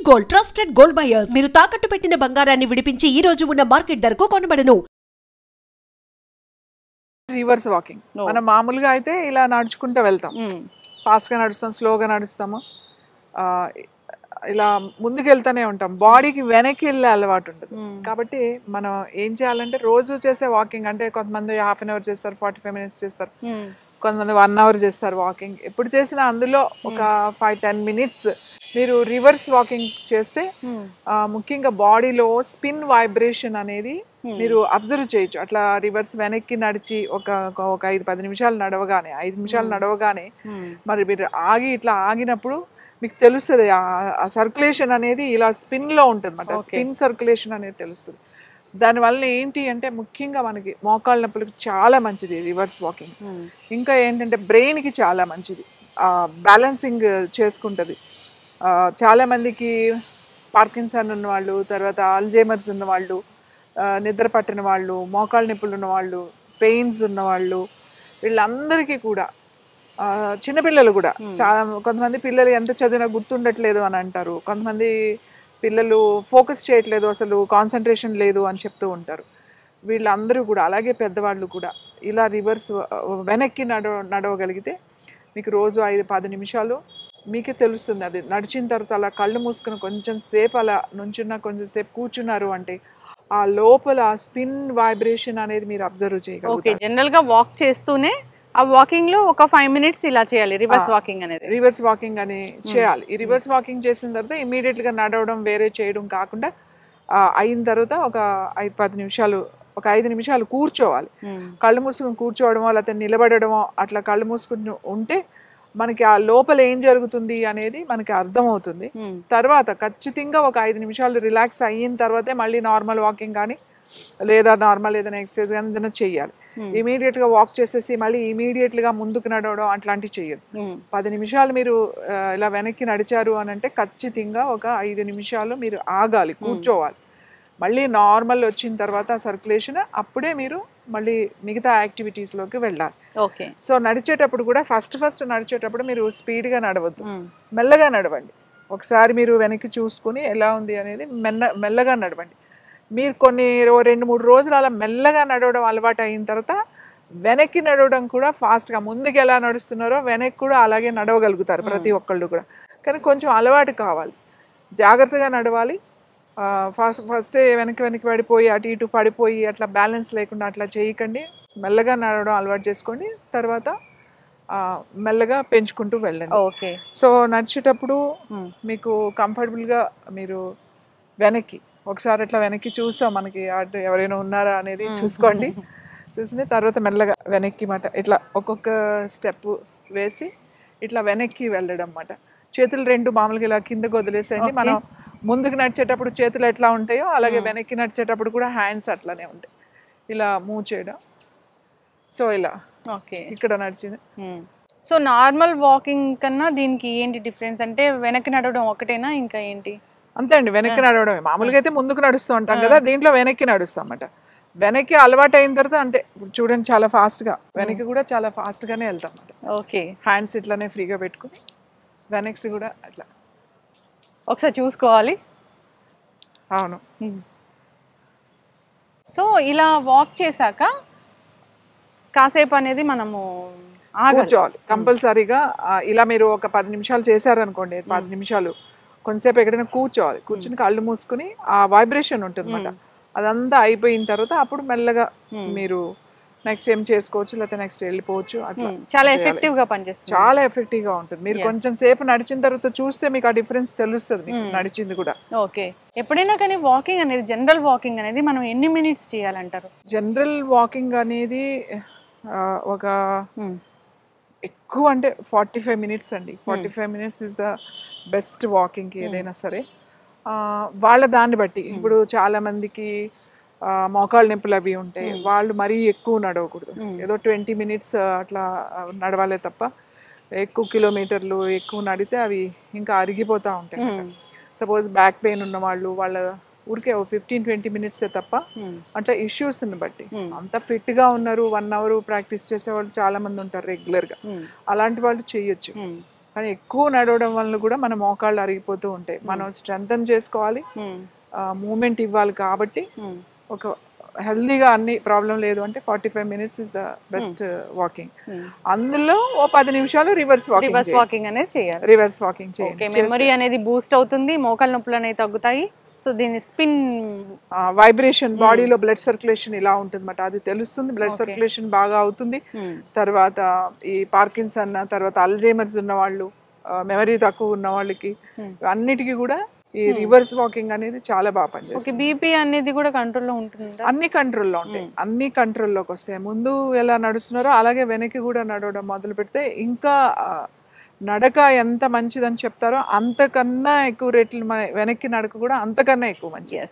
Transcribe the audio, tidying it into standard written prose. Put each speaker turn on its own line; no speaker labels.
Gold trusted gold buyers మీరు తాకట్టు పెట్టిన బంగారాన్ని విడిపించి ఈ రోజు ఉన్న మార్కెట్ ధరకు కొనబడను.
రివర్స్ వాకింగ్ మనం మామూలుగా అయితే ఇలా నడుచుకుంటూ వెళ్తాం, ఫాస్ట్గా నడుస్తాం, స్లోగా నడుస్తాము, ఇలా ముందుకు వెళ్తూనే ఉంటాం. బాడీకి వెనక్కి వెళ్ళే అలవాటు ఉంటుంది. కాబట్టి మనం ఏం చేయాలంటే రోజు చేసే వాకింగ్ అంటే కొంతమంది హాఫ్ అన్ అవర్ చేస్తారు, 45 minutes చేస్తారు, కొంతమంది 1 hour చేస్తారు వాకింగ్. ఎప్పుడు చేసినా అందులో ఒక 5-10 minutes మీరు రివర్స్ వాకింగ్ చేస్తే ముఖ్యంగా బాడీలో స్పిన్ వైబ్రేషన్ అనేది మీరు అబ్జర్వ్ చేయొచ్చు. అట్లా రివర్స్ వెనక్కి నడిచి ఒక 5-10 నిమిషాలు నడవగానే 5 నిమిషాలు నడవగానే మరి మీరు ఇట్లా ఆగినప్పుడు మీకు తెలుస్తుంది ఆ సర్క్యులేషన్ అనేది ఇలా స్పిన్లో ఉంటుంది అన్నమాట. స్పిన్ సర్క్యులేషన్ అనేది తెలుస్తుంది. దానివల్ల ఏంటి అంటే ముఖ్యంగా మనకి మోకాళ్ళ నొప్పులకు చాలా మంచిది రివర్స్ వాకింగ్. ఇంకా ఏంటంటే బ్రెయిన్కి చాలా మంచిది, బ్యాలెన్సింగ్ చేసుకుంటుంది. చాలామందికి పార్కిన్సన్ ఉన్నవాళ్ళు, తర్వాత అల్జైమర్స్ ఉన్నవాళ్ళు, నిద్ర పట్టిన వాళ్ళు, మోకాళ్ళ నొప్పులు ఉన్నవాళ్ళు, పెయిన్స్ ఉన్నవాళ్ళు, వీళ్ళందరికీ కూడా చిన్నపిల్లలు కూడా చాలా కొంతమంది పిల్లలు ఎంత చదివినా గుర్తుండట్లేదు అని అంటారు. కొంతమంది పిల్లలు ఫోకస్ చేయట్లేదు, అసలు కాన్సన్ట్రేషన్ లేదు అని చెప్తూ ఉంటారు. వీళ్ళందరూ కూడా అలాగే పెద్దవాళ్ళు కూడా ఇలా రివర్స్ వెనక్కి నడవగలిగితే మీకు రోజు 5-10 నిమిషాలు మీకే తెలుస్తుంది. అది నడిచిన తర్వాత అలా కళ్ళు మూసుకుని కొంచెం సేపు అలా నుంచున్నా, కొంచెం సేపు కూర్చున్నారు అంటే ఆ లోపల స్పిన్ వైబ్రేషన్ అనేది మీరు అబ్జర్వ్ చేయగలుగుతారు.
జనరల్గా వాక్ చేస్తూనే ఆ వాకింగ్ లో ఒక 5 minutes ఇలా చేయాలి రివర్స్ వాకింగ్ అనేది.
రివర్స్ వాకింగ్ అని చేయాలి. ఈ రివర్స్ వాకింగ్ చేసిన తర్వాత ఇమీడియట్ గా నడవడం వేరే చేయడం కాకుండా అయిన తర్వాత ఒక 5-10 నిమిషాలు, ఒక 5 నిమిషాలు కూర్చోవాలి. కళ్ళు మూసుకుని కూర్చోవడమో లేకపోతే నిలబడమో అట్లా కళ్ళు మూసుకుని ఉంటే మనకి ఆ లోపల ఏం జరుగుతుంది అనేది మనకి అర్థమవుతుంది. తర్వాత ఖచ్చితంగా ఒక 5 నిమిషాలు రిలాక్స్ అయిన తర్వాతే మళ్ళీ నార్మల్ వాకింగ్ కానీ లేదా నార్మల్ ఏదైనా ఎక్సర్సైజ్ కానీ ఏదైనా చెయ్యాలి. ఇమీడియట్గా వాక్ చేసేసి మళ్ళీ ఇమీడియట్గా ముందుకు నడవడం అట్లాంటివి చెయ్యదు. 10 నిమిషాలు మీరు ఇలా వెనక్కి నడిచారు అని అంటే ఖచ్చితంగా ఒక 5 నిమిషాలు మీరు ఆగాలి, కూర్చోవాలి. మళ్ళీ నార్మల్ వచ్చిన తర్వాత సర్క్యులేషన్ అప్పుడే మీరు మళ్ళీ మిగతా యాక్టివిటీస్లోకి వెళ్ళాలి. సో నడిచేటప్పుడు కూడా ఫస్ట్ నడిచేటప్పుడు మీరు స్పీడ్గా నడవద్దు, మెల్లగా నడవండి. ఒకసారి మీరు వెనక్కి చూసుకుని ఎలా ఉంది అనేది మెల్లగా నడవండి. మీరు 2-3 రోజులు అలా మెల్లగా నడవడం అలవాటు అయిన తర్వాత వెనక్కి నడవడం కూడా ఫాస్ట్గా, ముందుకు ఎలా నడుస్తున్నారో వెనక్కి కూడా అలాగే నడవగలుగుతారు ప్రతి ఒక్కళ్ళు కూడా. కానీ కొంచెం అలవాటు కావాలి, జాగ్రత్తగా నడవాలి. ఫస్టే వెనక్కి పడిపోయి అటు ఇటు పడిపోయి అట్లా బ్యాలెన్స్ లేకుండా అట్లా చేయకండి. మెల్లగా నడవడం అలవాటు చేసుకోండి. తర్వాత మెల్లగా పెంచుకుంటూ వెళ్ళండి. సో నడిచేటప్పుడు మీకు కంఫర్టబుల్గా మీరు వెనక్కి ఒకసారి అట్లా వెనక్కి చూస్తాం, మనకి అటు ఎవరైనా ఉన్నారా అనేది చూసుకోండి. చూసిన తర్వాత మెల్లగా వెనక్కి మాట ఇట్లా ఒక్కొక్క స్టెప్ వేసి ఇట్లా వెనక్కి వెళ్ళడం అన్నమాట. చేతులు 2 మామూలుగా ఇలా కిందకు వదిలేసేయండి. మనం ముందుకు నడిచేటప్పుడు చేతులు ఎట్లా ఉంటాయో అలాగే వెనక్కి నడిచేటప్పుడు కూడా హ్యాండ్స్ అట్లానే ఉంటాయి. ఇలా మూవ్ చేయడం. సో ఇలా ఇక్కడ నడిచింది.
సో నార్మల్ వాకింగ్ కన్నా దీనికి ఏంటి డిఫరెన్స్? అంటే వెనక్కి నడవడం ఒకటేనా, ఇంకా ఏంటి?
అంతే అండి, వెనక్కి నడవడమే. మామూలుగా అయితే ముందుకు నడుస్తూ ఉంటాం కదా, దీంట్లో వెనక్కి నడుస్తాం అన్నమాట. వెనక్కి అలవాటు అయిన తర్వాత అంటే చూడండి చాలా ఫాస్ట్గా, వెనక్కి కూడా చాలా ఫాస్ట్గానే వెళ్తాం అన్నమాట. హ్యాండ్స్ ఇట్లానే ఫ్రీగా పెట్టుకుని వెనక్కి కూడా అట్లా
ఒకసారి చూసుకోవాలి.
అవును.
సో ఇలా వాక్ చేశాక కాసేపు అనేది మనము
కూర్చోవాలి కంపల్సరీగా. ఇలా మీరు ఒక 10 నిమిషాలు చేశారనుకోండి, 10 నిమిషాలు కొంతసేపు ఎక్కడైనా కూర్చోవాలి. కూర్చుని కళ్ళు మూసుకుని ఆ వైబ్రేషన్ ఉంటుంది అన్నమాట. అదంతా అయిపోయిన తర్వాత అప్పుడు మెల్లగా మీరు నెక్స్ట్ ఏం చేసుకోవచ్చు, లేకపోతే నెక్స్ట్ వెళ్ళిపోవచ్చు. అట్లా
చాలా ఎఫెక్టివ్గా పనిచేస్తుంది,
చాలా ఎఫెక్టివ్గా ఉంటుంది. మీరు కొంచెం సేపు నడిచిన తర్వాత చూస్తే మీకు ఆ డిఫరెన్స్ తెలుస్తుంది, నడిచింది కూడా.
ఎప్పుడైనా కానీ వాకింగ్ అనేది, జనరల్ వాకింగ్ అనేది మనం ఎన్ని మినిట్స్ చేయాలంటారు?
జనరల్ వాకింగ్ అనేది ఒక ఎక్కువ అంటే 45 minutes అండి. 45 minutes is the best walking ఏదైనా సరే. వాళ్ళ దాన్ని బట్టి ఇప్పుడు చాలా మందికి మోకాళ్ళ నొప్పులు అవి ఉంటాయి, వాళ్ళు మరీ ఎక్కువ నడవకూడదు. ఏదో 20 minutes అట్లా నడవాలే తప్ప ఎక్కువ కిలోమీటర్లు ఎక్కువ నడితే అవి ఇంకా అరిగిపోతూ ఉంటాయి. సపోజ్ బ్యాక్ పెయిన్ ఉన్న వాళ్ళు వాళ్ళ ఊరికే 15-20 minutes తప్ప అట్లా ఇష్యూస్ని బట్టి. అంత ఫిట్గా ఉన్నారు, 1 hour ప్రాక్టీస్ చేసేవాళ్ళు చాలా మంది ఉంటారు రెగ్యులర్గా, అలాంటి వాళ్ళు చేయొచ్చు. కానీ ఎక్కువ నడవడం వల్ల కూడా మన మోకాళ్ళు అరిగిపోతూ ఉంటాయి. మనం స్ట్రెంథన్ చేసుకోవాలి, మూమెంట్ ఇవ్వాలి. కాబట్టి ఒక హెల్దీగా అన్ని ప్రాబ్లం లేదు అంటే 45 minutes is the best walking. అందులో ఓ 10 నిమిషాలు రివర్స్
వాకింగ్ అనేది చేయాలి.
రివర్స్ వాకింగ్ చేయండి.
మెమరీ అనేది బూస్ట్ అవుతుంది, మోకాళ్ళ నొప్పులు అనేవి తగ్గుతాయి. సో దీని స్పిన్
వైబ్రేషన్, బాడీలో బ్లడ్ సర్క్యులేషన్ ఇలా ఉంటుంది అన్నమాట, అది తెలుస్తుంది. బ్లడ్ సర్క్యులేషన్ బాగా అవుతుంది. తర్వాత ఈ పార్కిన్సన్, తర్వాత అల్జైమర్స్ ఉన్న వాళ్ళు, మెమరీ తక్కువ ఉన్న వాళ్ళకి అన్నిటికీ కూడా ఈ రివర్స్ వాకింగ్ అనేది చాలా బాగా పనిచేస్తుంది.
బీపీ అనేది కూడా కంట్రోల్లో ఉంటుంది.
అన్ని కంట్రోల్లో ఉంటాయి, అన్ని కంట్రోల్లోకి వస్తాయి. ముందు ఎలా నడుస్తున్నారో అలాగే వెనక్కి కూడా నడవడం మొదలు పెడితే ఇంకా నడక ఎంత మంచిదని చెప్తారో అంతకన్నా ఎక్కువ రేట్లు, మన వెనక్కి నడక కూడా అంతకన్నా ఎక్కువ మంచిది.